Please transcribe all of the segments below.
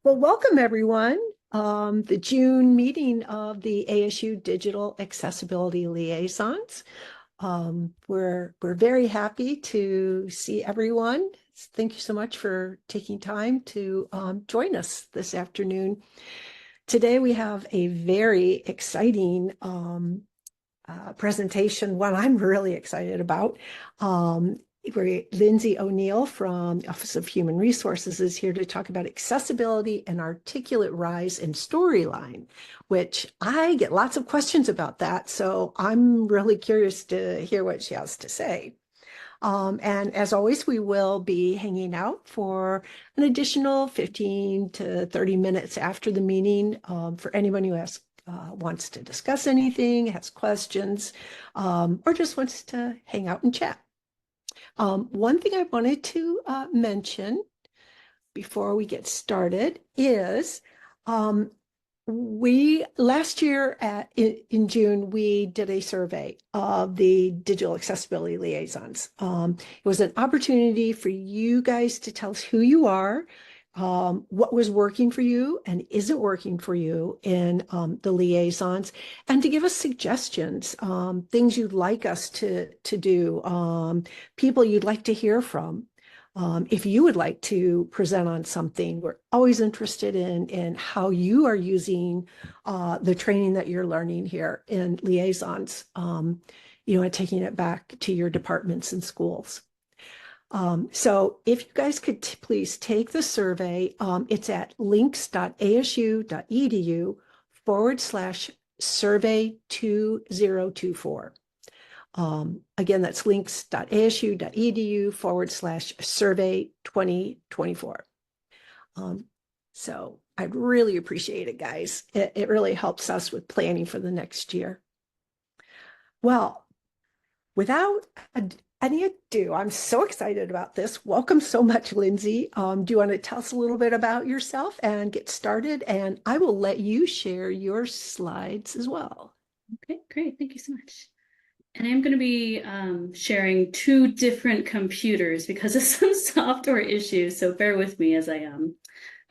Well, welcome everyone. The June meeting of the ASU Digital Accessibility Liaisons. We're very happy to see everyone. Thank you so much for taking time to join us this afternoon. Today we have a very exciting presentation, one I'm really excited about. Where Lindsay O'Neill from the Office of Human Resources is here to talk about accessibility and articulate rise in storyline, which I get lots of questions about that. So I'm really curious to hear what she has to say. And as always, we will be hanging out for an additional 15 to 30 minutes after the meeting for anyone who wants to discuss anything, has questions, or just wants to hang out and chat. One thing I wanted to mention before we get started is we last year in June, we did a survey of the digital accessibility liaisons. It was an opportunity for you guys to tell us who you are, what was working for you and isn't working for you in the liaisons, and to give us suggestions, things you'd like us to do, people you'd like to hear from. If you would like to present on something, we're always interested in how you are using the training that you're learning here in liaisons, and taking it back to your departments and schools. So if you guys could please take the survey, it's at links.asu.edu/survey 2024. Again, that's links.asu.edu/survey 2024. So I'd really appreciate it, guys. It really helps us with planning for the next year. Well, without any ado, I'm so excited about this. Welcome so much, Lindsay. Do you want to tell us a little bit about yourself and get started? And I will let you share your slides as well. Okay, great. Thank you so much. And I'm going to be sharing two different computers because of some software issues. So bear with me as I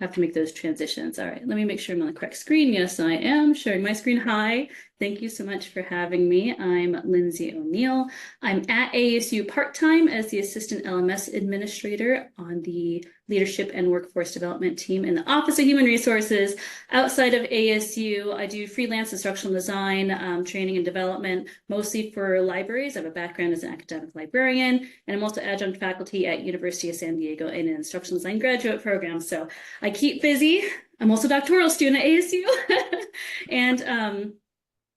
have to make those transitions. All right, let me make sure I'm on the correct screen. Yes, I am sharing my screen. Hi, thank you so much for having me. I'm Lindsay O'Neill. I'm at ASU part-time as the Assistant LMS Administrator on the Leadership and Workforce Development team in the Office of Human Resources. Outside of ASU, I do freelance instructional design, training and development, mostly for libraries. I have a background as an academic librarian, and I'm also adjunct faculty at University of San Diego in an instructional design graduate program. So I keep busy. I'm also a doctoral student at ASU. And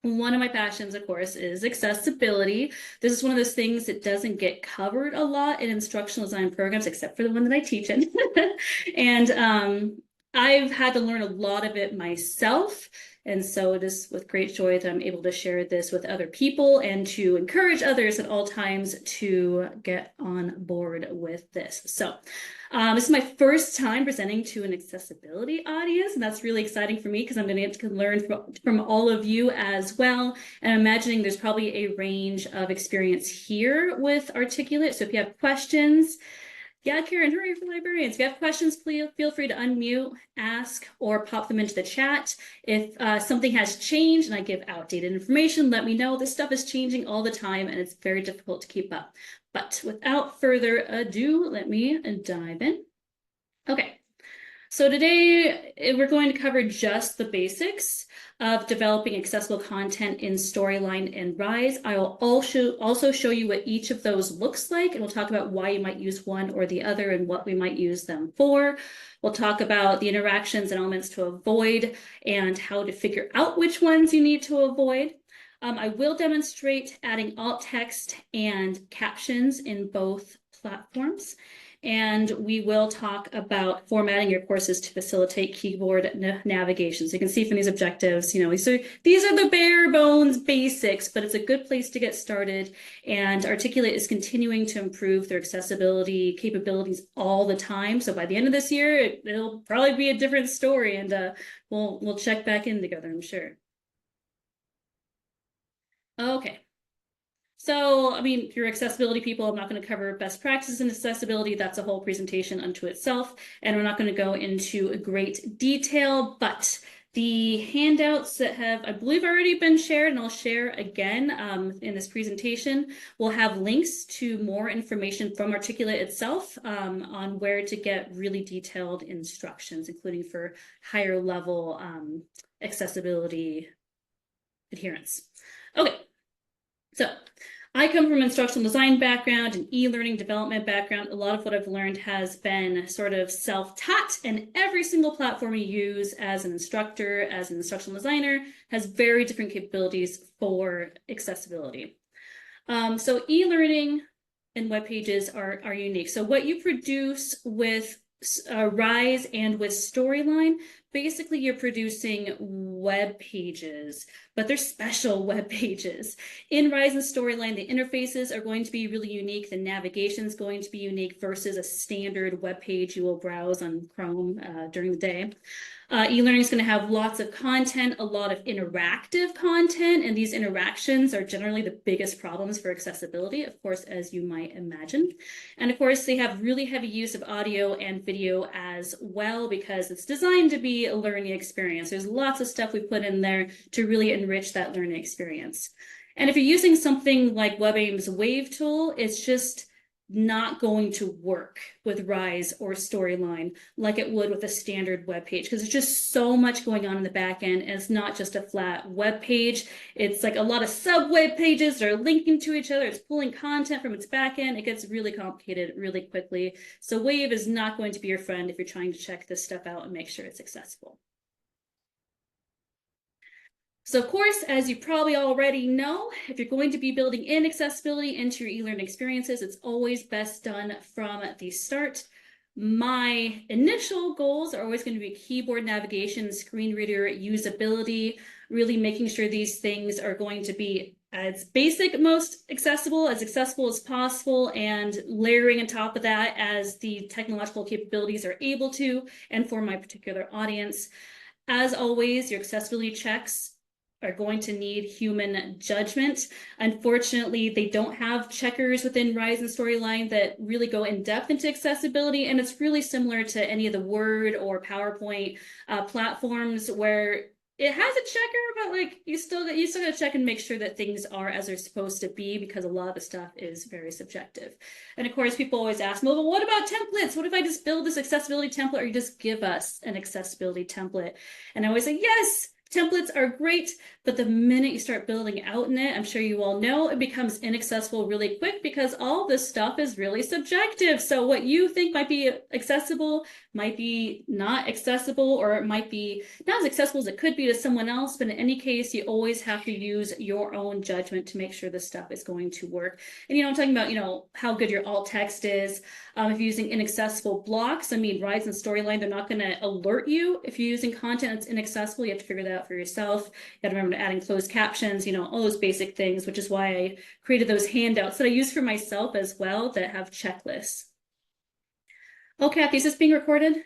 one of my passions, of course, is accessibility. This is one of those things that doesn't get covered a lot in instructional design programs, except for the one that I teach in. And I've had to learn a lot of it myself. And so it is with great joy that I'm able to share this with other people and to encourage others at all times to get on board with this. So this is my first time presenting to an accessibility audience, and that's really exciting for me because I'm going to get to learn from all of you as well. And I'm imagining there's probably a range of experience here with Articulate. So if you have questions, yeah, Karen, hurry for librarians. If you have questions, please feel free to unmute, ask, or pop them into the chat. If something has changed and I give outdated information, let me know. This stuff is changing all the time and it's very difficult to keep up. But without further ado, let me dive in. Okay. So today we're going to cover just the basics of developing accessible content in Storyline and Rise. I will also show you what each of those looks like, and we'll talk about why you might use one or the other and what we might use them for. We'll talk about the interactions and elements to avoid and how to figure out which ones you need to avoid. I will demonstrate adding alt text and captions in both platforms. And we will talk about formatting your courses to facilitate keyboard navigation. So you can see from these objectives, so these are the bare bones basics, but it's a good place to get started. And Articulate is continuing to improve their accessibility capabilities all the time. So by the end of this year, it'll probably be a different story, and we'll check back in together, I'm sure. Okay. So, I mean, if you're accessibility people, I'm not going to cover best practices in accessibility. That's a whole presentation unto itself. And we're not going to go into great detail, but the handouts that have, I believe, already been shared, and I'll share again in this presentation, will have links to more information from Articulate itself on where to get really detailed instructions, including for higher level accessibility adherence. Okay, so I come from an instructional design background, an e-learning development background. A lot of what I've learned has been sort of self-taught, and every single platform you use as an instructor, as an instructional designer, has very different capabilities for accessibility. So e-learning and web pages are unique. So what you produce with Rise and with Storyline, basically you're producing web pages, but they're special web pages. In Rise and Storyline, the interfaces are going to be really unique. The navigation is going to be unique versus a standard web page you will browse on Chrome during the day. E-learning is going to have lots of content, a lot of interactive content, and these interactions are generally the biggest problems for accessibility, of course, as you might imagine. And of course, they have really heavy use of audio and video as well because it's designed to be a learning experience. There's lots of stuff we put in there to really enrich that learning experience. And if you're using something like WebAIM's Wave tool, it's just not going to work with Rise or Storyline like it would with a standard web page because there's just so much going on in the back end, and it's not just a flat web page. It's like a lot of sub web pages that are linking to each other. It's pulling content from its back end. It gets really complicated really quickly. So Wave is not going to be your friend if you're trying to check this stuff out and make sure it's accessible. So of course, as you probably already know, if you're going to be building in accessibility into your e-learning experiences, it's always best done from the start. My initial goals are always going to be keyboard navigation, screen reader usability, really making sure these things are going to be as basic, most accessible as possible, and layering on top of that as the technological capabilities are able to, and for my particular audience. As always, your accessibility checks are going to need human judgment. Unfortunately, they don't have checkers within Rise and Storyline that really go in depth into accessibility, and it's really similar to any of the Word or PowerPoint platforms where it has a checker, but like you still got to check and make sure that things are as they're supposed to be because a lot of the stuff is very subjective. And of course, people always ask, well, what about templates? What if I just build this accessibility template, or you just give us an accessibility template? And I always say, yes. Templates are great, but the minute you start building out in it, I'm sure you all know, it becomes inaccessible really quick because all this stuff is really subjective. So what you think might be accessible might be not accessible, or it might be not as accessible as it could be to someone else. But in any case, you always have to use your own judgment to make sure this stuff is going to work. And I'm talking about, how good your alt text is. If you're using inaccessible blocks, I mean, Rise and Storyline, they're not going to alert you if you're using content that's inaccessible. You have to figure that out for yourself. You got to remember to adding closed captions, all those basic things, which is why I created those handouts that I use for myself as well that have checklists. Oh, Kathy, is this being recorded?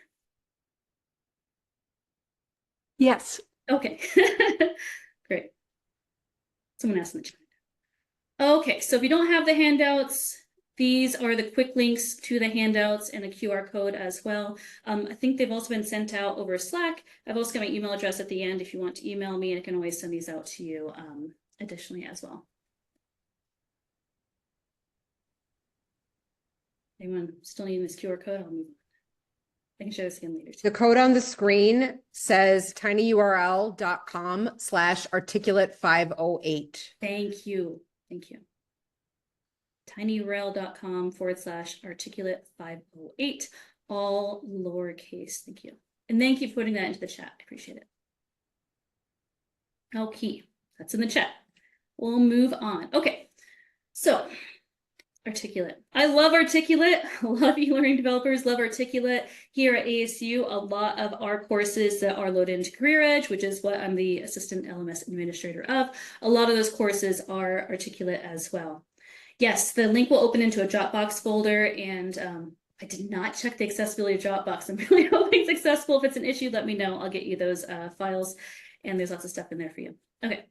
Yes. Okay, great. Someone asked in the chat. Okay, so if you don't have the handouts, these are the quick links to the handouts and the QR code as well. I think they've also been sent out over Slack. I've also got my email address at the end if you want to email me, and I can always send these out to you additionally as well. Anyone still needing this QR code? I'll move on. I can share this again later too. The code on the screen says tinyurl.com/articulate508. Thank you. Thank you. tinyurl.com/articulate508, all lowercase. Thank you. And thank you for putting that into the chat. I appreciate it. Okay, that's in the chat. We'll move on. Okay, so Articulate. I love Articulate. I love e-learning developers, love Articulate. Here at ASU, a lot of our courses that are loaded into Career Edge, which is what I'm the assistant LMS administrator of, a lot of those courses are Articulate as well. Yes, the link will open into a Dropbox folder, and I did not check the accessibility of Dropbox. I'm really hoping it's accessible. If it's an issue, let me know. I'll get you those files, and there's lots of stuff in there for you. Okay.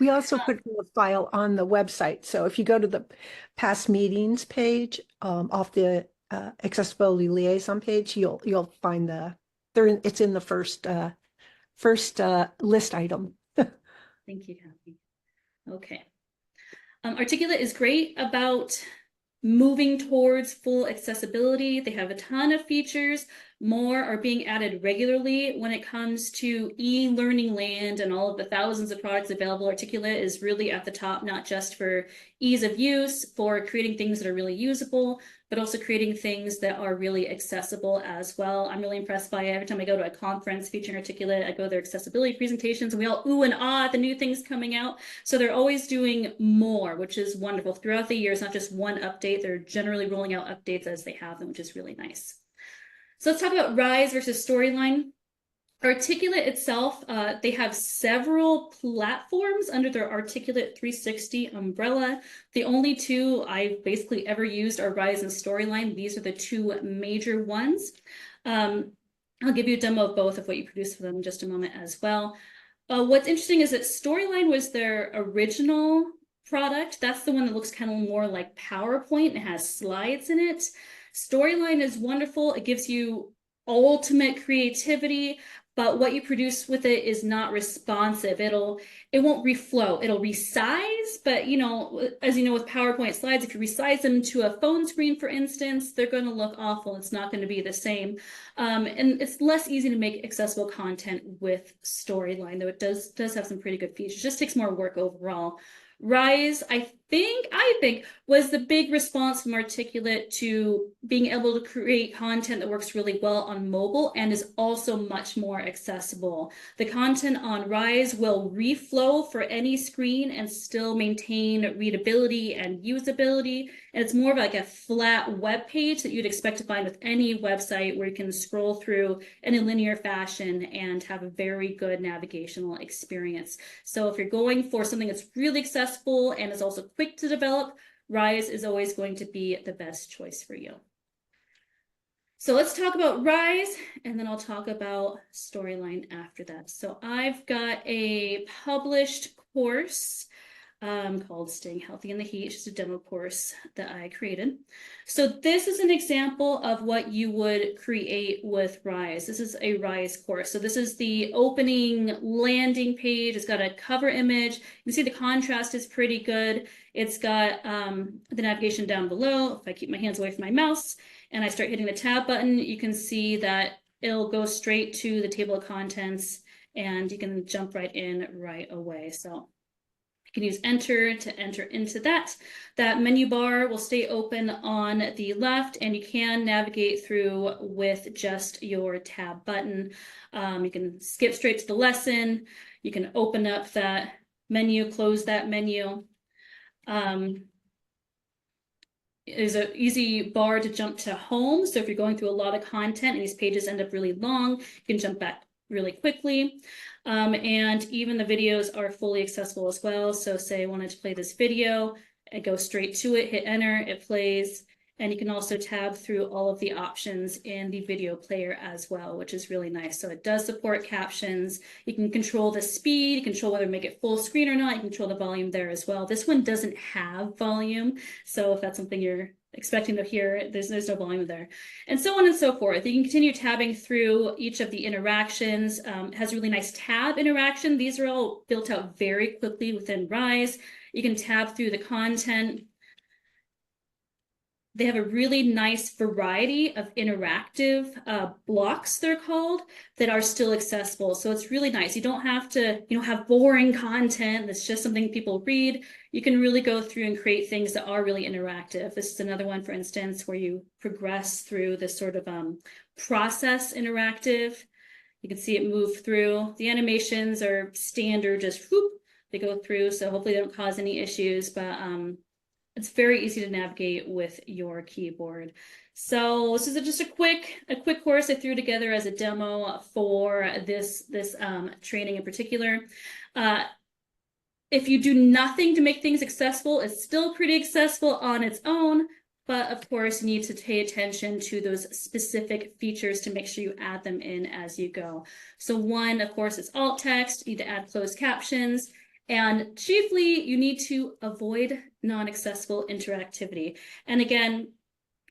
We also put the file on the website. So if you go to the past meetings page off the accessibility liaison page, you'll find it's in the first list item. Thank you, Kathy. Okay. Articulate is great about moving towards full accessibility. They have a ton of features. More are being added regularly when it comes to e-learning land and all of the thousands of products available. Articulate is really at the top, not just for ease of use, for creating things that are really usable, but also creating things that are really accessible as well. I'm really impressed by it. Every time I go to a conference featuring Articulate, I go to their accessibility presentations and we all ooh and ah at the new things coming out. So they're always doing more, which is wonderful. Throughout the year, it's not just one update. They're generally rolling out updates as they have them, which is really nice. So let's talk about Rise versus Storyline. Articulate itself, they have several platforms under their Articulate 360 umbrella. The only two I've basically ever used are Rise and Storyline. These are the two major ones. I'll give you a demo of both of what you produce for them in just a moment as well. What's interesting is that Storyline was their original product. That's the one that looks kind of more like PowerPoint and has slides in it. Storyline is wonderful. It gives you ultimate creativity, but what you produce with it is not responsive. It won't reflow. It'll resize, but you know, as you know with PowerPoint slides, if you resize them to a phone screen, for instance, they're going to look awful. It's not going to be the same. And it's less easy to make accessible content with Storyline, though it does have some pretty good features. It just takes more work overall. Rise, I think was the big response from Articulate to being able to create content that works really well on mobile and is also much more accessible. The content on Rise will reflow for any screen and still maintain readability and usability. And it's more of like a flat web page that you'd expect to find with any website where you can scroll through in a linear fashion and have a very good navigational experience. So if you're going for something that's really accessible and is also quick to develop, Rise is always going to be the best choice for you. So let's talk about Rise, and then I'll talk about Storyline after that. So I've got a published course called Staying Healthy in the Heat, just a demo course that I created. So this is an example of what you would create with Rise. This is a Rise course. So this is the opening landing page. It's got a cover image. You can see the contrast is pretty good. It's got the navigation down below. If I keep my hands away from my mouse and I start hitting the tab button, you can see that it'll go straight to the table of contents and you can jump right in right away. So you can use enter to enter into that. That menu bar will stay open on the left and you can navigate through with just your tab button. You can skip straight to the lesson. You can open up that menu, close that menu. There's an easy bar to jump to home. So if you're going through a lot of content and these pages end up really long, you can jump back really quickly. And even the videos are fully accessible as well. So say I wanted to play this video, I go straight to it, hit enter, it plays. And you can also tab through all of the options in the video player as well, which is really nice. So it does support captions. You can control the speed, you control whether to make it full screen or not. You can control the volume there as well. This one doesn't have volume. So if that's something you're expecting to hear, there's no volume there, and so on and so forth. You can continue tabbing through each of the interactions. It has a really nice tab interaction. These are all built out very quickly within Rise. You can tab through the content. They have a really nice variety of interactive blocks, they're called, that are still accessible. So it's really nice. You don't have to, have boring content that's just something people read. You can really go through and create things that are really interactive. This is another one, for instance, where you progress through this sort of process interactive. You can see it move through. The animations are standard, just whoop, they go through. So hopefully they don't cause any issues, but it's very easy to navigate with your keyboard. So this is just a quick course I threw together as a demo for this training in particular. If you do nothing to make things accessible, it's still pretty accessible on its own, but of course you need to pay attention to those specific features to make sure you add them in as you go. So one, of course, is alt text. You need to add closed captions. And chiefly, you need to avoid non-accessible interactivity. And again,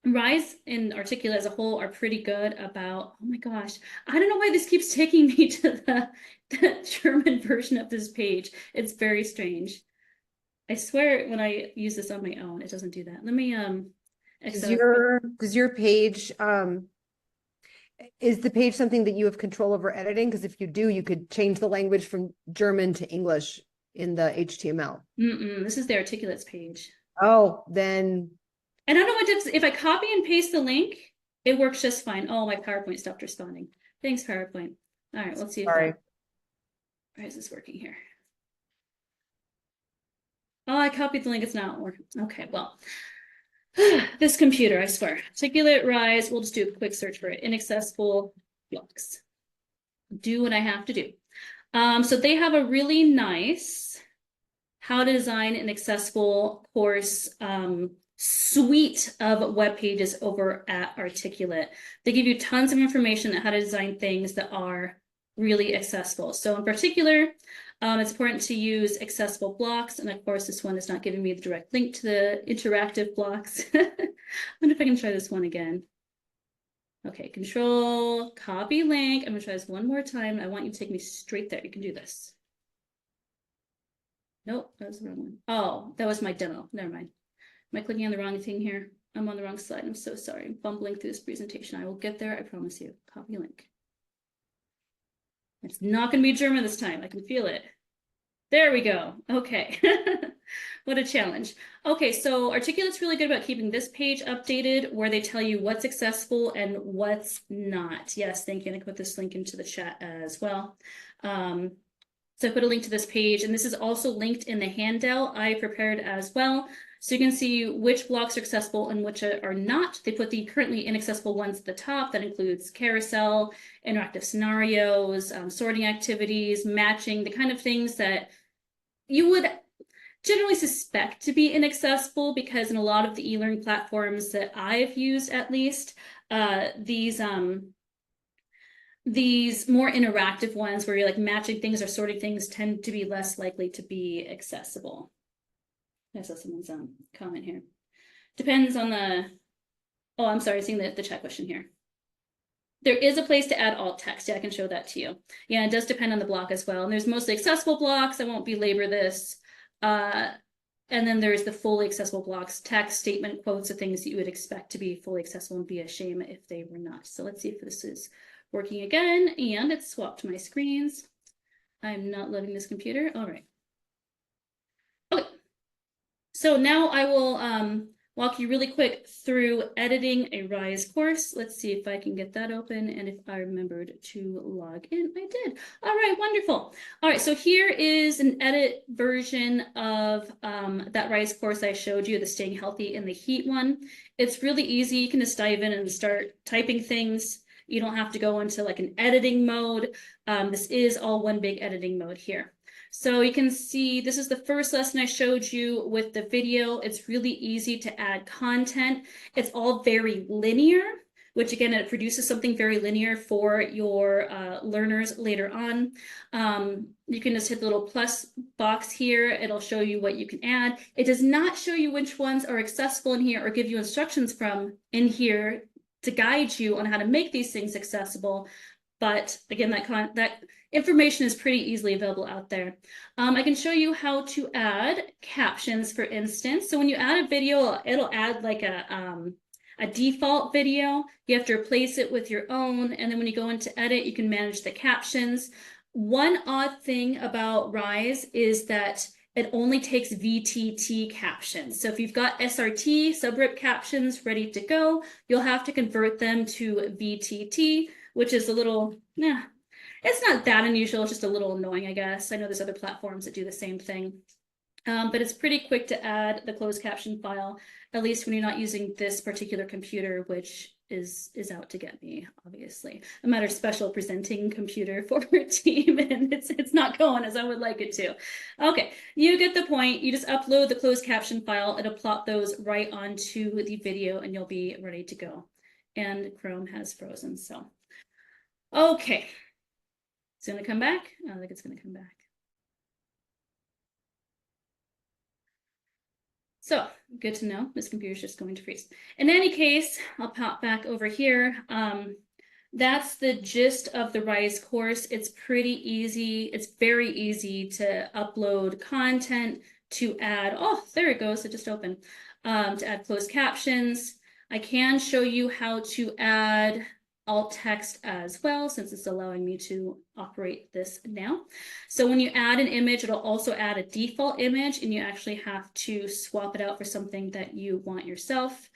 Rise and Articulate as a whole are pretty good about, oh my gosh, I don't know why this keeps taking me to the German version of this page. It's very strange. I swear when I use this on my own, it doesn't do that. Let me Does your page, is the page something that you have control over editing? Because if you do, you could change the language from German to English in the HTML. This is the Articulates page. Oh, then. And I don't know what if I copy and paste the link, it works just fine. Oh, my PowerPoint stopped responding. Thanks, PowerPoint. All right, let's see if why is this working here? Oh, I copied the link. It's not working. Okay, well, this computer, I swear. Articulate Rise. We'll just do a quick search for it. Inaccessible blocks. Do what I have to do. So they have a really nice how to design an accessible course suite of web pages over at Articulate. They give you tons of information on how to design things that are really accessible. So in particular, it's important to use accessible blocks. And of course, this one is not giving me the direct link to the interactive blocks. I wonder if I can try this one again. Okay, control, copy link. I'm gonna try this one more time. I want you to take me straight there. You can do this. Nope, that was the wrong one. Oh, that was my demo. Never mind. Am I clicking on the wrong thing here? I'm on the wrong slide. I'm so sorry. I'm bumbling through this presentation. I will get there. I promise you. Copy link. It's not going to be German this time. I can feel it. There we go. Okay. What a challenge. Okay, so Articulate's really good about keeping this page updated where they tell you what's accessible and what's not. Yes, thank you. And I can put this link into the chat as well. So I put a link to this page, and this is also linked in the handout I prepared as well. So you can see which blocks are accessible and which are not. They put the currently inaccessible ones at the top. That includes carousel, interactive scenarios, sorting activities, matching, the kind of things that you would generally suspect to be inaccessible, because in a lot of the e-learning platforms that I've used, at least, these more interactive ones where you're like matching things or sorting things tend to be less likely to be accessible. I saw someone's comment here. Depends on the, oh, I'm sorry, seeing the chat question here. There is a place to add alt text. Yeah, I can show that to you. Yeah, it does depend on the block as well. And there's mostly accessible blocks. I won't belabor this. And then there's the fully accessible blocks, text, statement, quotes, the things that you would expect to be fully accessible, and be a shame if they were not. So let's see if this is working again. And it's swapped my screens. I'm not loving this computer. All right. Okay. So now I will walk you really quick through editing a Rise course. Let's see if I can get that open and if I remembered to log in. I did. All right, wonderful. All right, so here is an edit version of that Rise course I showed you, the Staying Healthy in the Heat one. It's really easy. You can just dive in and start typing things. You don't have to go into like an editing mode. This is all one big editing mode here. So you can see this is the first lesson I showed you with the video. It's really easy to add content. It's all very linear, which again, it produces something very linear for your learners later on. You can just hit the little plus box here. It'll show you what you can add. It does not show you which ones are accessible in here or give you instructions from in here to guide you on how to make these things accessible. But again, that information is pretty easily available out there. I can show you how to add captions, for instance. So when you add a video, it'll add like a default video. You have to replace it with your own. And then when you go into edit, you can manage the captions. One odd thing about Rise is that it only takes VTT captions. So if you've got SRT, subrip captions ready to go, you'll have to convert them to VTT, which is a little, it's not that unusual. It's just a little annoying, I guess. I know there's other platforms that do the same thing. But it's pretty quick to add the closed caption file, at least when you're not using this particular computer, which is out to get me, obviously. I'm at a special presenting computer for our team, and it's not going as I would like it to. Okay, you get the point. You just upload the closed caption file. It'll plot those right onto the video, and you'll be ready to go. And Chrome has frozen, so. Okay, it's gonna come back. I don't think it's gonna come back. So good to know. This computer's just going to freeze. In any case, I'll pop back over here. That's the gist of the Rise course. It's pretty easy. It's very easy to upload content, to add, oh, there it goes. It just opened. To add closed captions. I can show you how to add alt text as well, since it's allowing me to operate this now. So when you add an image, it'll also add a default image, and you actually have to swap it out for something that you want yourself.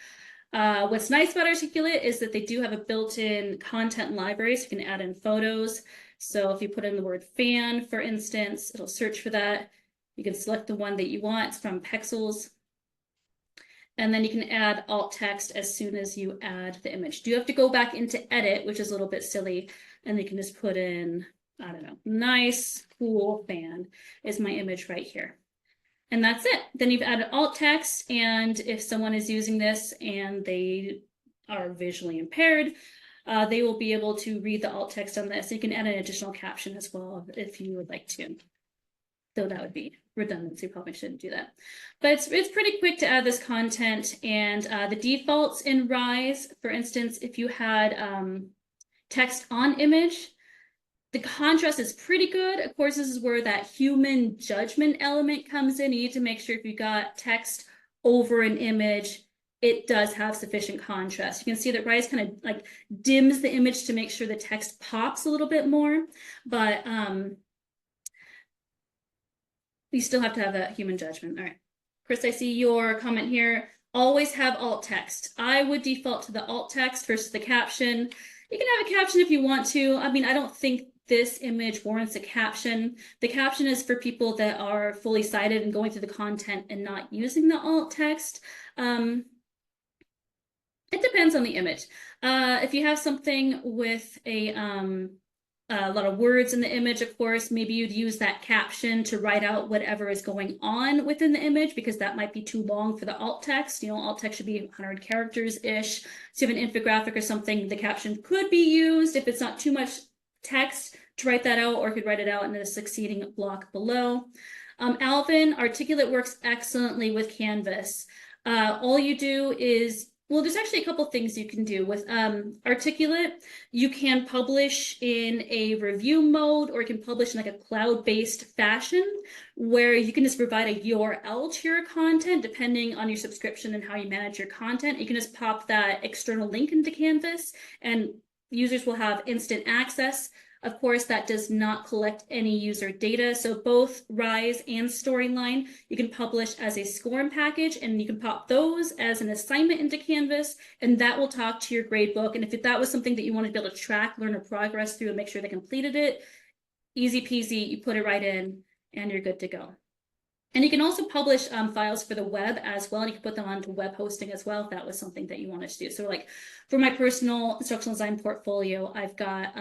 What's nice about Articulate is that they do have a built-in content library, so you can add in photos. So if you put in the word fan, for instance, it'll search for that. You can select the one that you want. It's from Pexels. And then you can add alt text as soon as you add the image. Do you have to go back into edit, which is a little bit silly, and you can just put in, I don't know, nice, cool fan is my image right here. And that's it. Then you've added alt text, and if someone is using this and they are visually impaired, they will be able to read the alt text on this. You can add an additional caption as well if you would like to. Though that would be redundancy, probably shouldn't do that. But it's pretty quick to add this content, and the defaults in Rise, for instance, if you had text on image, the contrast is pretty good. Of course, this is where that human judgment element comes in. You need to make sure if you got text over an image, it does have sufficient contrast. You can see that Rise kind of like dims the image to make sure the text pops a little bit more, but you still have to have that human judgment. All right, Chris, I see your comment here. Always have alt text. I would default to the alt text versus the caption. You can have a caption if you want to. I mean, I don't think this image warrants a caption. The caption is for people that are fully sighted and going through the content and not using the alt text. It depends on the image. If you have something with a lot of words in the image, of course, maybe you'd use that caption to write out whatever is going on within the image, because that might be too long for the alt text. You know, alt text should be 100 characters-ish. So you have an infographic or something, the caption could be used if it's not too much text to write that out, or you could write it out in the succeeding block below. Alvin, Articulate works excellently with Canvas. All you do is, well, there's actually a couple things you can do with Articulate. You can publish in a review mode, or you can publish in like a cloud-based fashion where you can just provide a URL to your content depending on your subscription and how you manage your content. You can just pop that external link into Canvas and users will have instant access. Of course, that does not collect any user data. So both Rise and Storyline, you can publish as a SCORM package, and you can pop those as an assignment into Canvas, and that will talk to your gradebook. And if that was something that you want to be able to track learner progress through and make sure they completed it, easy peasy, you put it right in and you're good to go. And you can also publish files for the web as well, and you can put them onto web hosting as well if that was something that you wanted to do. So like for my personal instructional design portfolio, I've got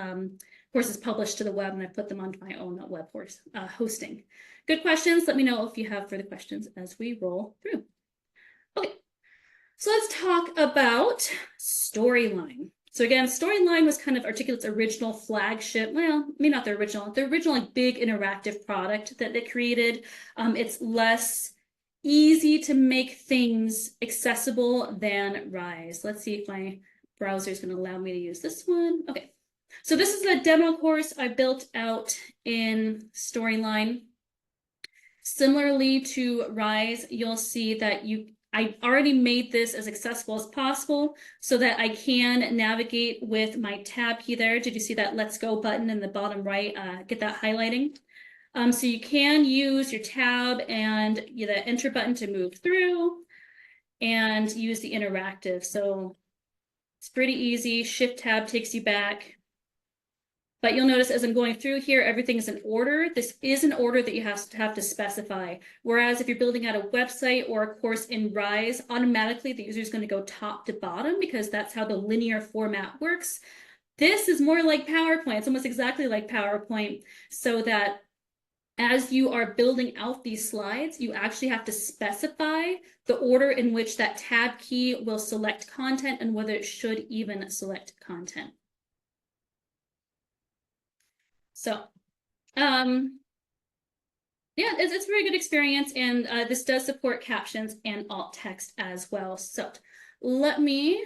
courses published to the web, and I put them onto my own web course hosting. Good questions. Let me know if you have further questions as we roll through. Okay, so let's talk about Storyline. So again, Storyline was kind of Articulate's original flagship, well, maybe not the original like big interactive product that they created. It's less easy to make things accessible than Rise. Let's see if my browser is going to allow me to use this one. Okay, so this is a demo course I built out in Storyline. Similarly to Rise, you'll see that I already made this as accessible as possible so that I can navigate with my tab key there. Did you see that Let's Go button in the bottom right? Get that highlighting. So you can use your tab and the enter button to move through and use the interactive. So it's pretty easy. Shift tab takes you back. But you'll notice as I'm going through here, everything is in order. This is an order that you have to specify. Whereas if you're building out a website or a course in Rise, automatically the user is going to go top to bottom because that's how the linear format works. This is more like PowerPoint. It's almost exactly like PowerPoint, so that as you are building out these slides, you actually have to specify the order in which that tab key will select content and whether it should even select content. So Yeah, it's a very good experience, and this does support captions and alt text as well. So let me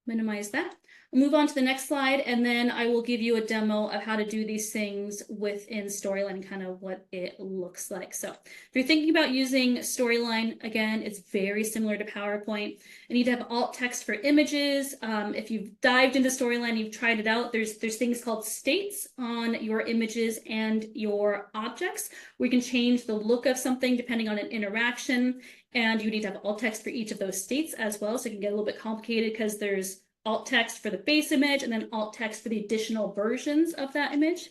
minimize that. We'll move on to the next slide, and then I will give you a demo of how to do these things within Storyline, kind of what it looks like. So if you're thinking about using Storyline, again, it's very similar to PowerPoint. You need to have alt text for images. If you've dived into Storyline, you've tried it out, there's things called states on your images and your objects, where you can change the look of something depending on an interaction. And you need to have alt text for each of those states as well. So it can get a little bit complicated because there's alt text for the base image and then alt text for the additional versions of that image.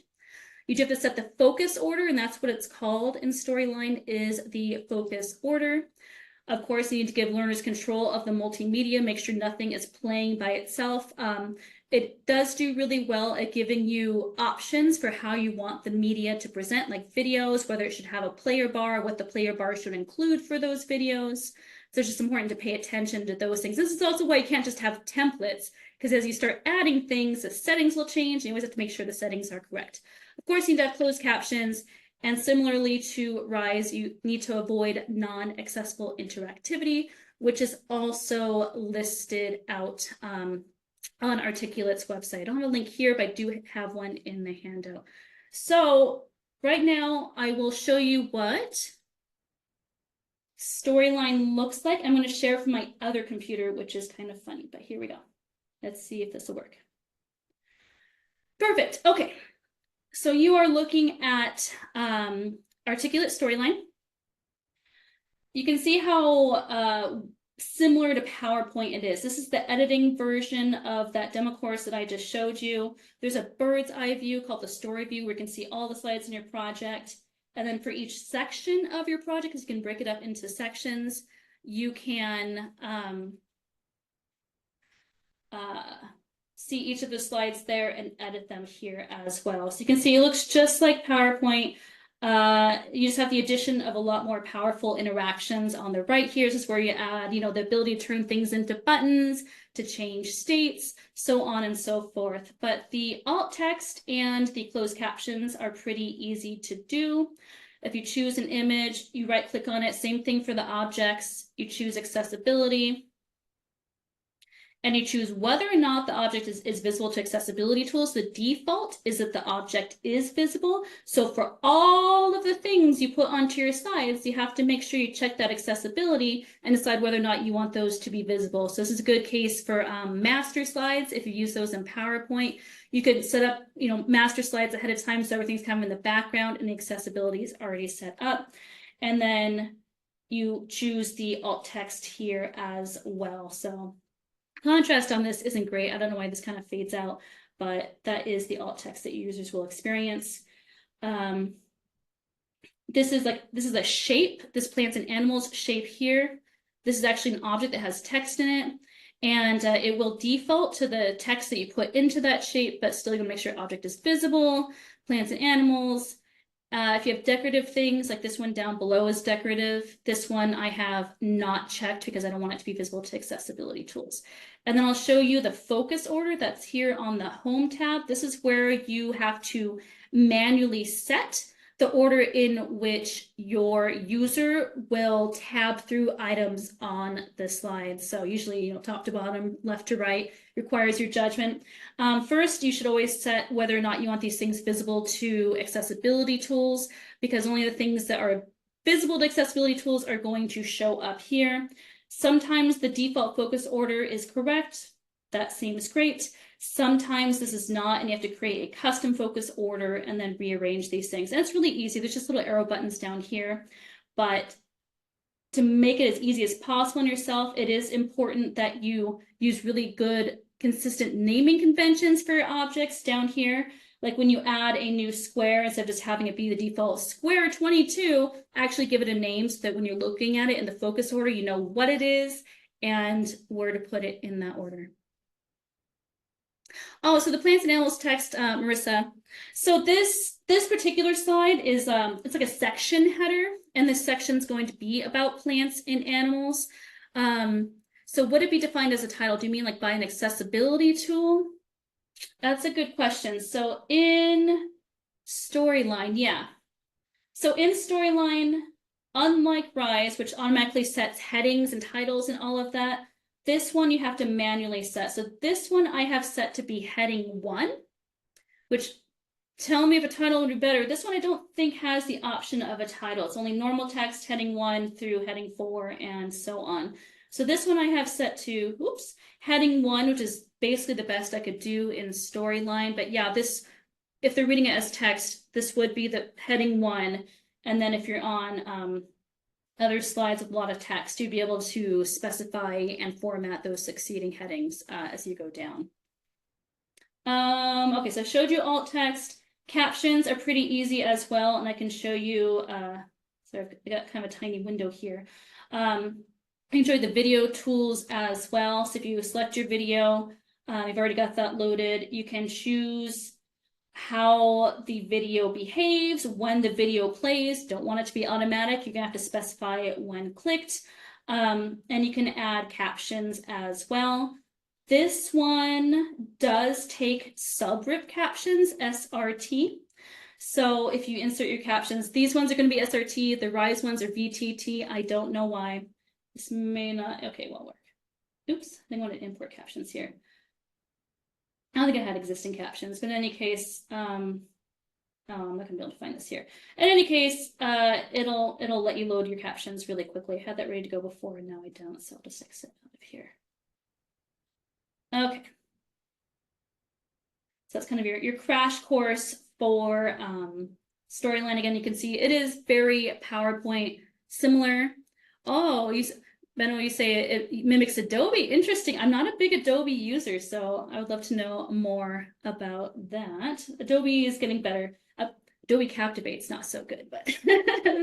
You do have to set the focus order, and that's what it's called in Storyline, is the focus order. Of course, you need to give learners control of the multimedia, make sure nothing is playing by itself. It does do really well at giving you options for how you want the media to present, like videos, whether it should have a player bar, what the player bar should include for those videos. So it's just important to pay attention to those things. This is also why you can't just have templates, because as you start adding things, the settings will change, and you always have to make sure the settings are correct. Of course, you need to have closed captions, and similarly to Rise, you need to avoid non-accessible interactivity, which is also listed out on Articulate's website. I don't have a link here, but I do have one in the handout. So right now, I will show you what Storyline looks like. I'm going to share from my other computer, which is kind of funny, but here we go. Let's see if this will work. Perfect. Okay. So you are looking at Articulate Storyline. You can see how similar to PowerPoint it is. This is the editing version of that demo course that I just showed you. There's a bird's eye view called the story view, where you can see all the slides in your project. And then for each section of your project, because you can break it up into sections, you can see each of the slides there and edit them here as well. So you can see it looks just like PowerPoint. You just have the addition of a lot more powerful interactions on the right here. This is where you add, the ability to turn things into buttons, to change states, so on and so forth. But the alt text and the closed captions are pretty easy to do. If you choose an image, you right click on it, same thing for the objects, you choose accessibility, and you choose whether or not the object is visible to accessibility tools. The default is that the object is visible. So for all of the things you put onto your slides, you have to make sure you check that accessibility and decide whether or not you want those to be visible. So this is a good case for master slides. If you use those in PowerPoint, you could set up, master slides ahead of time so everything's kind of in the background and the accessibility is already set up. And then you choose the alt text here as well. So contrast on this isn't great. I don't know why this kind of fades out, but that is the alt text that users will experience. This is a shape, this plants and animals shape here. This is actually an object that has text in it, and it will default to the text that you put into that shape, but still you want to make sure object is visible, plants and animals. If you have decorative things, like this one down below is decorative. This one I have not checked because I don't want it to be visible to accessibility tools. And then I'll show you the focus order that's here on the Home tab. This is where you have to manually set the order in which your user will tab through items on the slide. So usually, top to bottom, left to right, requires your judgment. First, you should always set whether or not you want these things visible to accessibility tools, because only the things that are visible to accessibility tools are going to show up here. Sometimes the default focus order is correct. That seems great. Sometimes this is not, and you have to create a custom focus order and then rearrange these things. And it's really easy. There's just little arrow buttons down here. But to make it as easy as possible on yourself, it is important that you use really good, consistent naming conventions for your objects down here. Like when you add a new square, instead of just having it be the default square 22, actually give it a name so that when you're looking at it in the focus order, you know what it is and where to put it in that order. Oh, so the plants and animals text, Marissa. So this particular slide is it's like a section header, and this section is going to be about plants and animals. So would it be defined as a title? Do you mean like by an accessibility tool? That's a good question. So in Storyline, yeah. So in Storyline, unlike Rise, which automatically sets headings and titles and all of that, this one you have to manually set. So this one I have set to be heading 1, which tell me if a title would be better. This one I don't think has the option of a title. It's only normal text heading 1 through heading 4 and so on. So this one I have set to, oops, heading 1, which is basically the best I could do in Storyline. But yeah, this, if they're reading it as text, this would be the heading 1. And then if you're on other slides with a lot of text, you'd be able to specify and format those succeeding headings as you go down. Okay, so I showed you alt text. Captions are pretty easy as well, and I can show you, so I've got kind of a tiny window here. I can show you the video tools as well. So if you select your video, you've already got that loaded. You can choose how the video behaves when the video plays. Don't want it to be automatic. You're gonna have to specify it when clicked. And you can add captions as well. This one does take subrip captions, SRT. So if you insert your captions, these ones are going to be SRT, the Rise ones are VTT. I don't know why. This may not, okay, won't work. Oops, I want to import captions here. I don't think I had existing captions, but in any case, I'm not gonna be able to find this here. In any case, it'll let you load your captions really quickly. I had that ready to go before, and now I don't, so I'll just exit out of here. Okay. So that's kind of your crash course for Storyline. Again, you can see it is very PowerPoint similar. Oh, Benno, you say it mimics Adobe. Interesting. I'm not a big Adobe user, so I would love to know more about that. Adobe is getting better. Adobe Captivate's not so good, but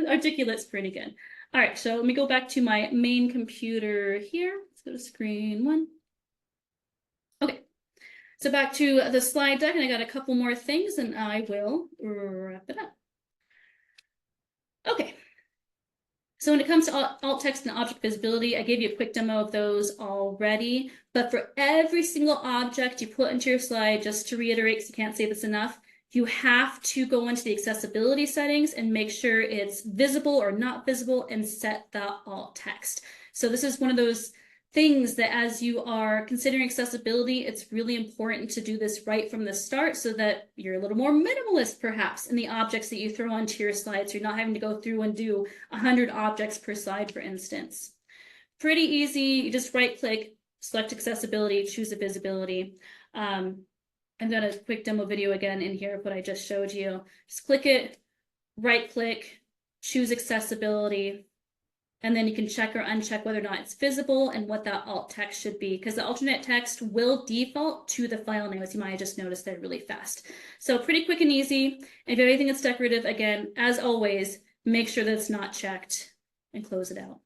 Articulate's pretty good. All right, so let me go back to my main computer here. Let's go to screen 1. Okay, so back to the slide deck, and I got a couple more things, and I will wrap it up. Okay, so when it comes to alt text and object visibility, I gave you a quick demo of those already, but for every single object you put into your slide, just to reiterate, because you can't say this enough, you have to go into the accessibility settings and make sure it's visible or not visible and set the alt text. So this is one of those things that as you are considering accessibility, it's really important to do this right from the start so that you're a little more minimalist perhaps in the objects that you throw onto your slides. So you're not having to go through and do 100 objects per slide, for instance. Pretty easy. You just right click, select accessibility, choose a visibility. I've got a quick demo video again in here of what I just showed you. Just click it, right click, choose accessibility, and then you can check or uncheck whether or not it's visible and what that alt text should be, because the alternate text will default to the file name, as you might have just noticed there really fast. So pretty quick and easy. And if you have anything that's decorative, again, as always, make sure that it's not checked and close it out.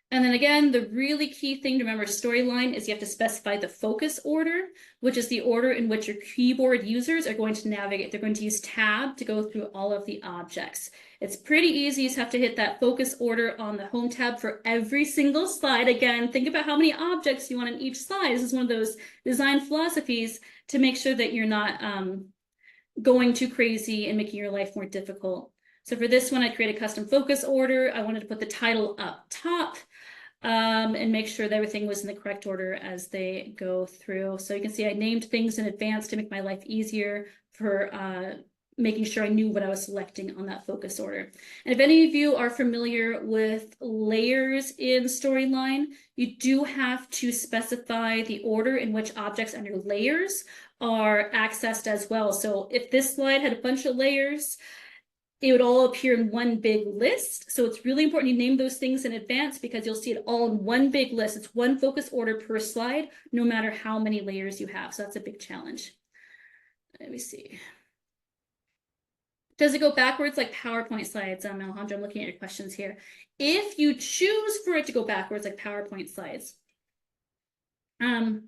And then again, the really key thing to remember Storyline is you have to specify the focus order, which is the order in which your keyboard users are going to navigate. They're going to use Tab to go through all of the objects. It's pretty easy. You just have to hit that focus order on the Home tab for every single slide. Again, think about how many objects you want on each slide. This is one of those design philosophies to make sure that you're not going too crazy and making your life more difficult. So for this one, I created a custom focus order. I wanted to put the title up top. And make sure that everything was in the correct order as they go through. So you can see I named things in advance to make my life easier for making sure I knew what I was selecting on that focus order. And if any of you are familiar with layers in Storyline, you do have to specify the order in which objects under layers are accessed as well. So if this slide had a bunch of layers, it would all appear in one big list. So it's really important you name those things in advance because you'll see it all in one big list. It's one focus order per slide, no matter how many layers you have. So that's a big challenge. Let me see. Does it go backwards like PowerPoint slides? Alejandro, I'm looking at your questions here. If you choose for it to go backwards like PowerPoint slides, in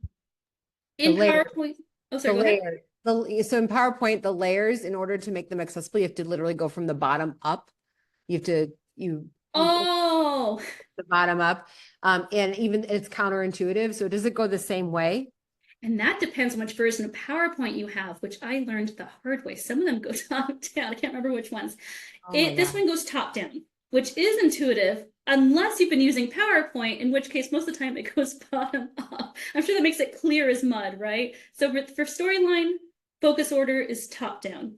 PowerPoint, oh, sorry, go ahead. So in PowerPoint, the layers, in order to make them accessible, you have to literally go from the bottom up. You have to, oh, the bottom up. And even it's counterintuitive. So does it go the same way? And that depends on which version of PowerPoint you have, which I learned the hard way. Some of them go top down. I can't remember which ones. This one goes top down, which is intuitive, unless you've been using PowerPoint, in which case most of the time it goes bottom up. I'm sure that makes it clear as mud, right? So for storyline, focus order is top down.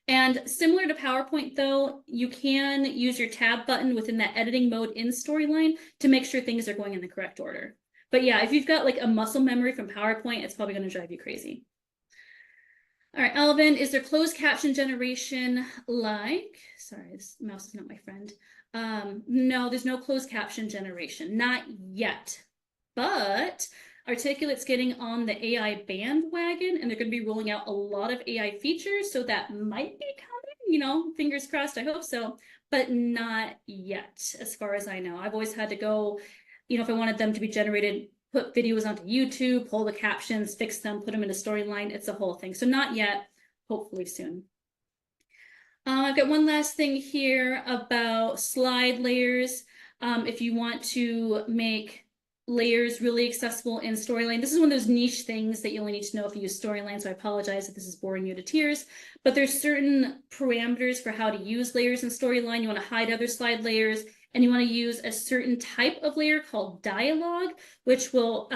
And similar to PowerPoint, though, you can use your tab button within that editing mode in Storyline to make sure things are going in the correct order. But yeah, if you've got like a muscle memory from PowerPoint, it's probably going to drive you crazy. All right, Alvin, is there closed caption generation like, sorry, this mouse is not my friend. No, there's no closed caption generation, not yet. But Articulate's getting on the AI bandwagon, and they're going to be rolling out a lot of AI features, so that might be coming, you know, fingers crossed, I hope so, but not yet, as far as I know. I've always had to go, you know, if I wanted them to be generated, put videos onto YouTube, pull the captions, fix them, put them in a storyline, it's a whole thing. So not yet, hopefully soon. I've got one last thing here about slide layers. If you want to make layers really accessible in Storyline. This is one of those niche things that you only need to know if you use Storyline, so I apologize if this is boring you to tears, but there's certain parameters for how to use layers in Storyline. You want to hide other slide layers, and you want to use a certain type of layer called dialogue, which will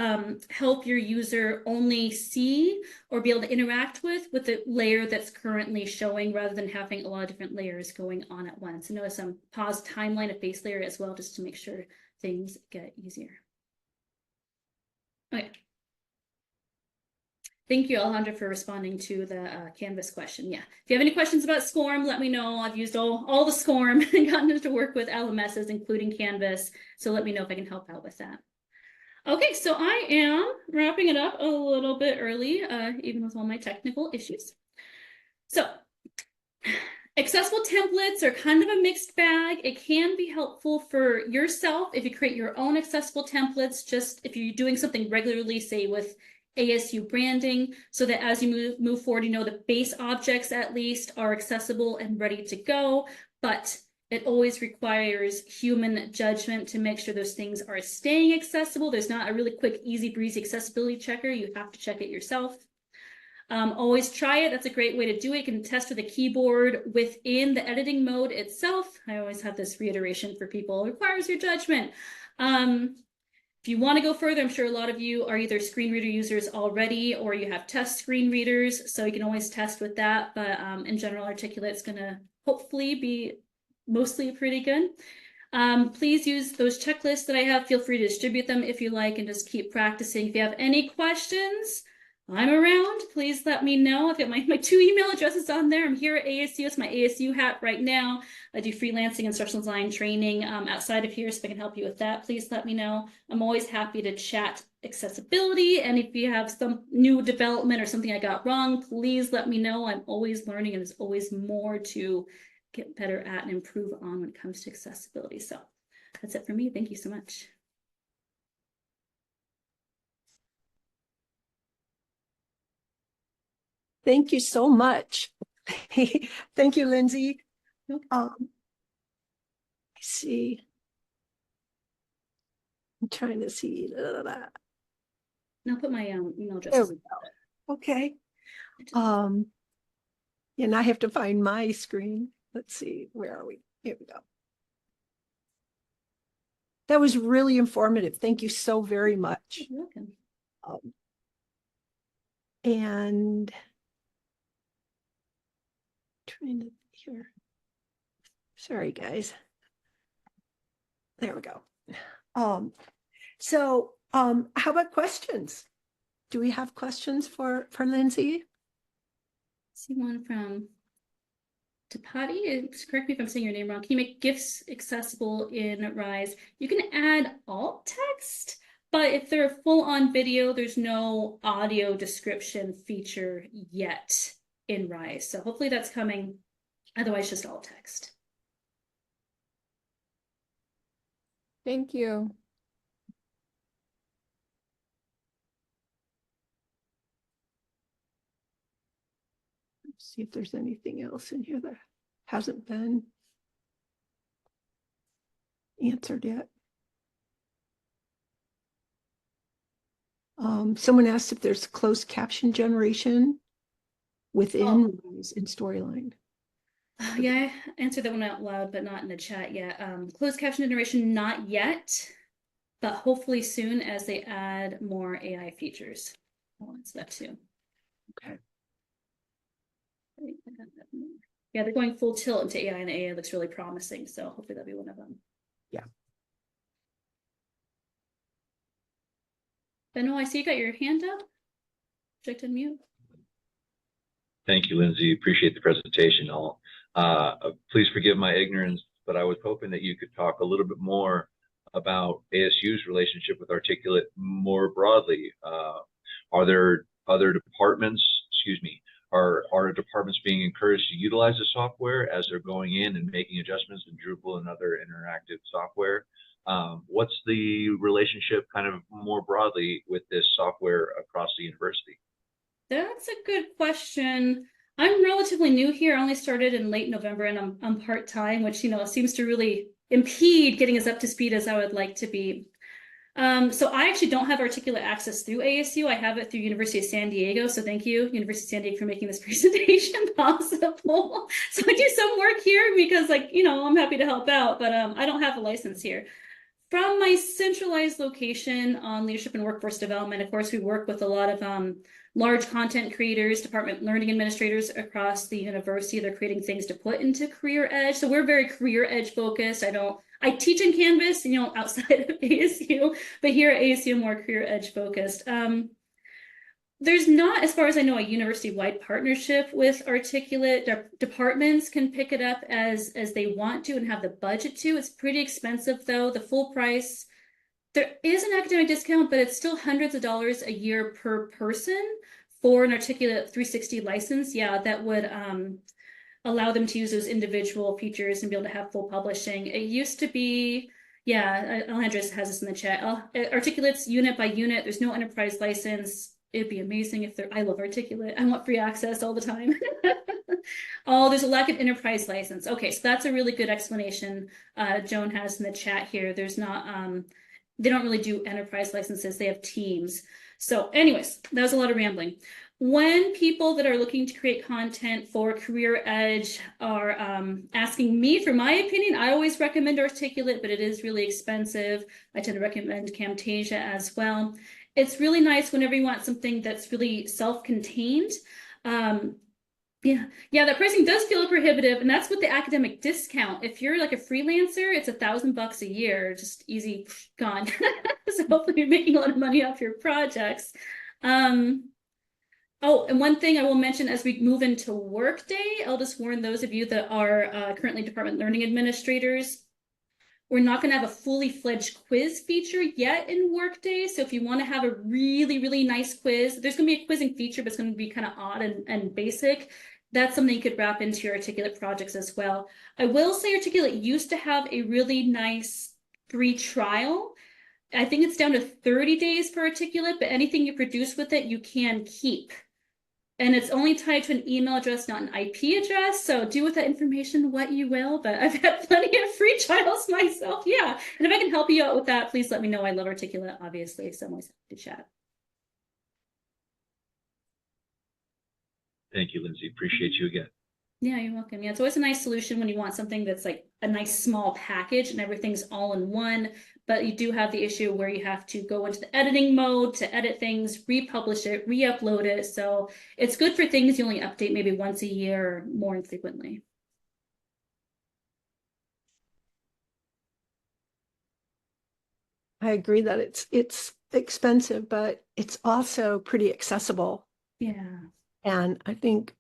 help your user only see or be able to interact with the layer that's currently showing, rather than having a lot of different layers going on at once. And notice some pause timeline of base layer as well, just to make sure things get easier. Okay. Thank you, Alejandra, for responding to the Canvas question. Yeah, if you have any questions about SCORM, let me know. I've used all the SCORM and gotten to work with LMSs, including Canvas. So let me know if I can help out with that. Okay, so I am wrapping it up a little bit early, even with all my technical issues. So accessible templates are kind of a mixed bag. It can be helpful for yourself if you create your own accessible templates, just if you're doing something regularly, say with ASU branding, so that as you move forward, you know the base objects at least are accessible and ready to go. But it always requires human judgment to make sure those things are staying accessible. There's not a really quick, easy breezy accessibility checker. You have to check it yourself. Always try it. That's a great way to do it. You can test with a keyboard within the editing mode itself. I always have this reiteration for people. It requires your judgment. If you want to go further, I'm sure a lot of you are either screen reader users already, or you have test screen readers, so you can always test with that. But in general, Articulate's going to hopefully be mostly pretty good. Please use those checklists that I have. Feel free to distribute them if you like, and just keep practicing. If you have any questions, I'm around. Please let me know. I've got my 2 email addresses on there. I'm here at ASU. It's my ASU hat right now. I do freelancing, instructional design training outside of here, so if I can help you with that, please let me know. I'm always happy to chat accessibility. And if you have some new development or something I got wrong, please let me know. I'm always learning, and there's always more to get better at and improve on when it comes to accessibility. So that's it for me. Thank you so much. Thank you so much. Thank you, Lindsay. I see. I'm trying to see. And I'll put my email address. There we go. Okay. And I have to find my screen. Let's see. Where are we? Here we go. That was really informative. Thank you so very much. You're welcome. And trying to here. Sorry, guys. There we go. How about questions? Do we have questions for Lindsay? See one from Tapati. Correct me if I'm saying your name wrong. Can you make GIFs accessible in Rise? You can add alt text, but if they're a full-on video, there's no audio description feature yet in Rise. So hopefully that's coming. Otherwise, just alt text. Thank you. Let's see if there's anything else in here that hasn't been answered yet. Someone asked if there's closed caption generation within Oh. Rise and Storyline. Yeah, I answered that one out loud, but not in the chat yet. Closed caption generation, not yet, but hopefully soon as they add more AI features. I'll answer that too. Okay. Yeah, they're going full tilt into AI, and the AI looks really promising. So hopefully that'll be one of them. Yeah. Benno, I see you got your hand up. Checked unmute. Thank you, Lindsay. Appreciate the presentation. Please forgive my ignorance, but I was hoping that you could talk a little bit more about ASU's relationship with Articulate more broadly. Are there other departments, are departments being encouraged to utilize the software as they're going in and making adjustments in Drupal and other interactive software? What's the relationship kind of more broadly with this software across the university? That's a good question. I'm relatively new here. I only started in late November, and I'm part-time, which seems to really impede getting as up to speed as I would like to be. So I actually don't have Articulate access through ASU. I have it through University of San Diego. So thank you, University of San Diego, for making this presentation possible. So I do some work here because, I'm happy to help out, but I don't have a license here. From my centralized location on leadership and workforce development, of course, we work with a lot of large content creators, department learning administrators across the university. They're creating things to put into Career Edge. So we're very Career Edge focused. I teach in Canvas, outside of ASU, but here at ASU, more Career Edge focused. There's not, as far as I know, a university-wide partnership with Articulate. Departments can pick it up as they want to and have the budget to. It's pretty expensive, though. The full price, there is an academic discount, but it's still hundreds of dollars a year per person for an Articulate 360 license. Yeah, that would allow them to use those individual features and be able to have full publishing. It used to be, yeah, Alejandra has this in the chat. Articulate's unit by unit. There's no enterprise license. It'd be amazing if I love Articulate. I want free access all the time. Oh, there's a lack of enterprise license. Okay, so that's a really good explanation Joan has in the chat here. There's not, they don't really do enterprise licenses. They have teams. So anyways, that was a lot of rambling. When people that are looking to create content for Career Edge are asking me for my opinion, I always recommend Articulate, but it is really expensive. I tend to recommend Camtasia as well. It's really nice whenever you want something that's really self-contained. Yeah, that pricing does feel prohibitive, and that's with the academic discount. If you're like a freelancer, it's $1,000 a year, just easy, gone. So hopefully you're making a lot of money off your projects. Oh, and one thing I will mention as we move into Workday, I'll just warn those of you that are currently department learning administrators, we're not going to have a fully fledged quiz feature yet in Workday. So if you want to have a really, really nice quiz, there's going to be a quizzing feature, but it's going to be kind of odd and basic. That's something you could wrap into your Articulate projects as well. I will say Articulate used to have a really nice free trial. I think it's down to 30 days for Articulate, but anything you produce with it, you can keep. And it's only tied to an email address, not an IP address. So do with that information what you will. But I've had plenty of free trials myself. Yeah. And if I can help you out with that, please let me know. I love Articulate, obviously. So I'm always happy to chat. Thank you, Lindsay. Appreciate you again. Yeah, you're welcome. Yeah, it's always a nice solution when you want something that's like a nice small package and everything's all in one, but you do have the issue where you have to go into the editing mode to edit things, republish it, re-upload it. So it's good for things you only update maybe once a year or more infrequently. I agree that it's expensive, but it's also pretty accessible. Yeah. And I think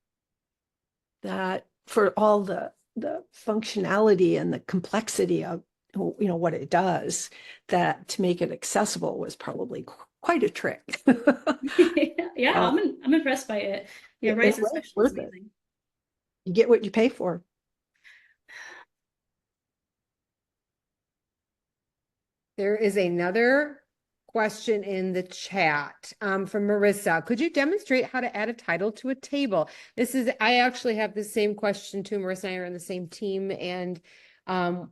that for all the functionality and the complexity of what it does, that to make it accessible was probably quite a trick. Yeah, I'm impressed by it. Yeah, Rise especially is amazing. You get what you pay for. There is another question in the chat from Marissa. Could you demonstrate how to add a title to a table? I actually have the same question too. Marissa and I are on the same team, and I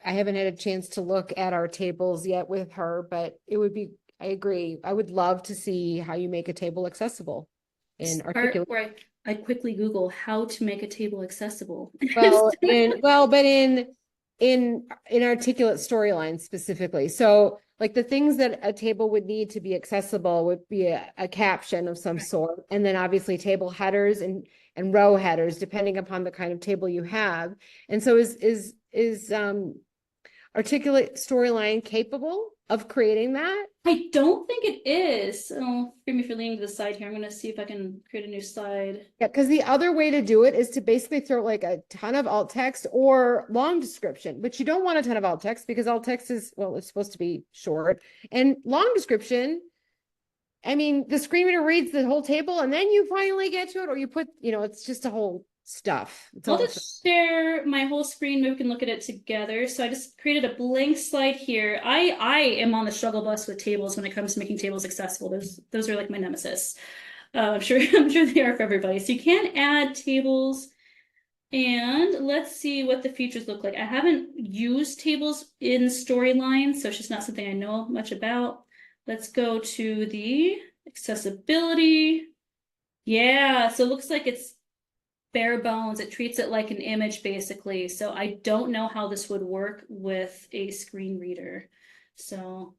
haven't had a chance to look at our tables yet with her, but it would be, I agree. I would love to see how you make a table accessible in Part articulate. where I quickly Google how to make a table accessible. But in articulate storylines specifically. So like the things that a table would need to be accessible would be a caption of some Right. sort, and then obviously table headers and row headers, depending upon the kind of table you have. And so is articulate storyline capable of creating that? I don't think it is. Oh, forgive me for leaning to the side here. I'm going to see if I can create a new slide. Yeah, because the other way to do it is to basically throw like a ton of alt text or long description, but you don't want a ton of alt text because alt text is, well, it's supposed to be short. And long description, I mean, the screen reader reads the whole table and then you finally get to it, or you put, it's just a whole stuff. It's I'll all just share my whole screen. Maybe we can look at it together. So I just created a blank slide here. I am on the struggle bus with tables when it comes to making tables accessible. Those are like my nemesis. I'm sure they are for everybody. So you can add tables, and let's see what the features look like. I haven't used tables in Storyline, so it's just not something I know much about. Let's go to the accessibility. Yeah, so it looks like it's bare bones. It treats it like an image basically. So I don't know how this would work with a screen reader. So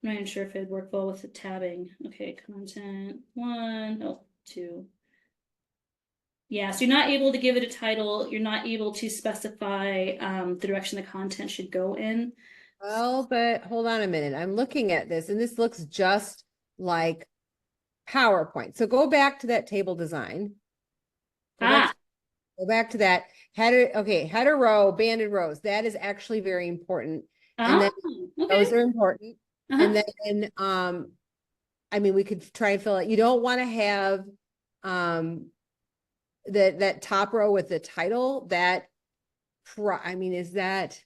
I'm not even sure if it'd work well with the tabbing. Okay, content 1, oh, 2. Yeah, so you're not able to give it a title. You're not able to specify the direction the content should go in. well, but hold on a minute. I'm looking at this and this looks just like PowerPoint. So go back to that table design. Go back to that header. Okay, header row, banded rows. That is actually very important. And then Okay. those are important. Uh-huh. And then I mean, we could try and fill it. You don't want to have that top row with the title. I mean, is that,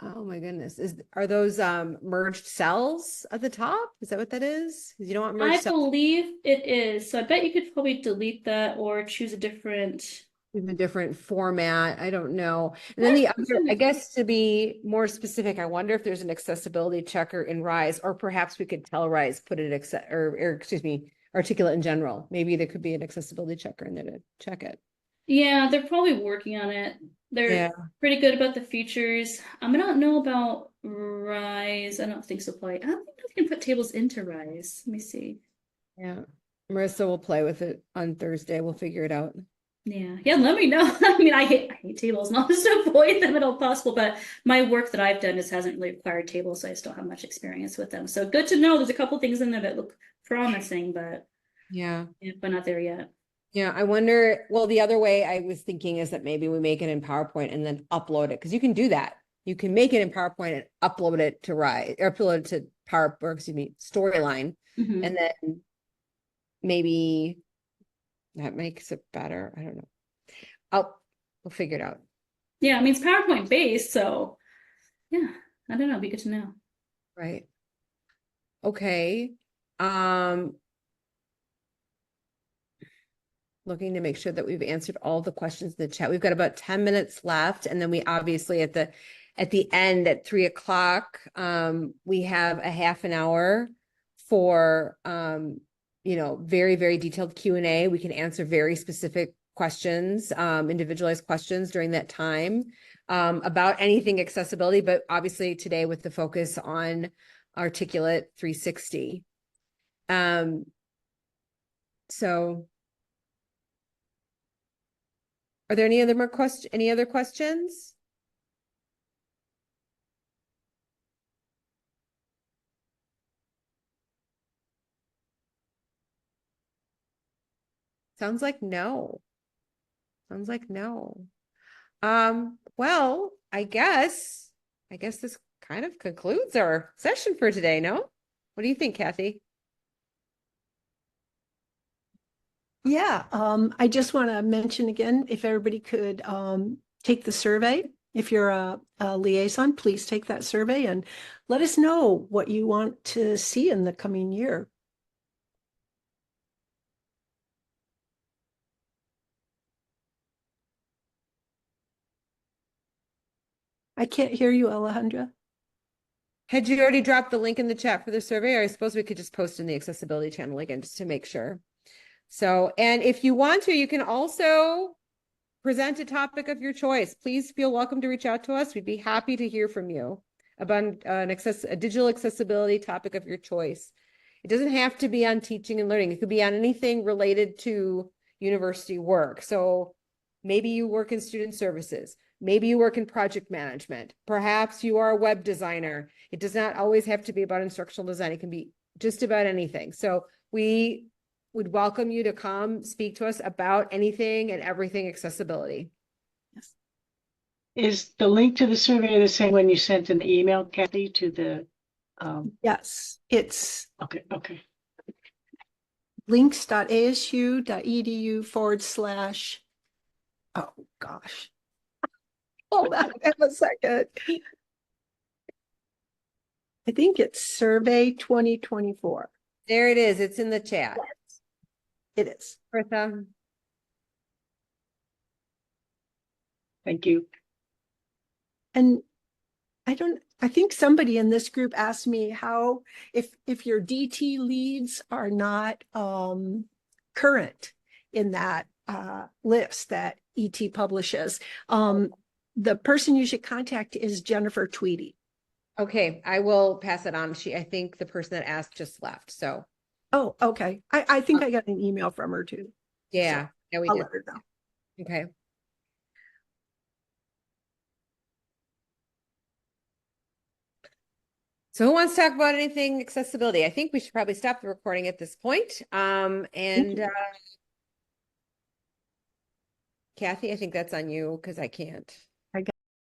oh my goodness, are those merged cells at the top? Is that what that is? You don't want merged I cells. believe it is. So I bet you could probably delete that or choose a different. In a different format. I don't know. And then the other, I guess to be more specific, I wonder if there's an accessibility checker in Rise, or perhaps we could tell Rise put it or excuse me, Articulate in general. Maybe there could be an accessibility checker in there to check it. Yeah, they're probably working on it. They're pretty good about the features. I don't know about Rise. I don't think so. I don't think we can put tables into Rise. Let me see. Yeah. Marissa will play with it on Thursday. We'll figure it out. Yeah, let me know. I mean, I hate tables and I'll just avoid them at all possible, but my work that I've done just hasn't really required tables, so I just don't have much experience with them. So good to know there's a couple things in there that look promising, but but not there yet. Yeah, I wonder, well, the other way I was thinking is that maybe we make it in PowerPoint and then upload it, because you can do that. You can make it in PowerPoint and upload it to Rise, or upload it to Storyline, and then maybe that makes it better. I don't know. We'll figure it out. Yeah, I mean, it's PowerPoint based, so yeah, I don't know. It'd be good to know. Right. Okay. Looking to make sure that we've answered all the questions in the chat. We've got about 10 minutes left. And then we obviously at the end at 3 o'clock, we have a half an hour for, very, very detailed Q&A. We can answer very specific questions, individualized questions during that time, about anything accessibility, but obviously today with the focus on Articulate 360. So are there any other questions? Sounds like no. Well, I guess this kind of concludes our session for today, no? What do you think, Kathy? Yeah, I just want to mention again, if everybody could take the survey. If you're a liaison, please take that survey and let us know what you want to see in the coming year. I can't hear you, Alejandra. Had you already dropped the link in the chat for the survey, or I suppose we could just post in the accessibility channel again, just to make sure. So, and if you want to, you can also present a topic of your choice. Please feel welcome to reach out to us. We'd be happy to hear from you about a digital accessibility topic of your choice. It doesn't have to be on teaching and learning. It could be on anything related to university work. So maybe you work in student services. Maybe you work in project management. Perhaps you are a web designer. It does not always have to be about instructional design. It can be just about anything. So we would welcome you to come speak to us about anything and everything accessibility. Is the link to the survey the same when you sent an email, Kathy, to the, Yes, it's okay. links.asu.edu/, oh gosh. Hold on a second. I think it's survey 2024. There it is. It's in the chat. It is. Bertha. Thank you. And I think somebody in this group asked me how, if your DT leads are not current in that list that ET publishes, the person you should contact is Jennifer Tweedy. Okay, I will pass it on. I think the person that asked just left. So Oh, okay. I think I got an email from her too. yeah, yeah, we I'll did. let her know. Okay. So who wants to talk about anything accessibility? I think we should probably stop the recording at this point. Kathy, I think that's on you because I can't.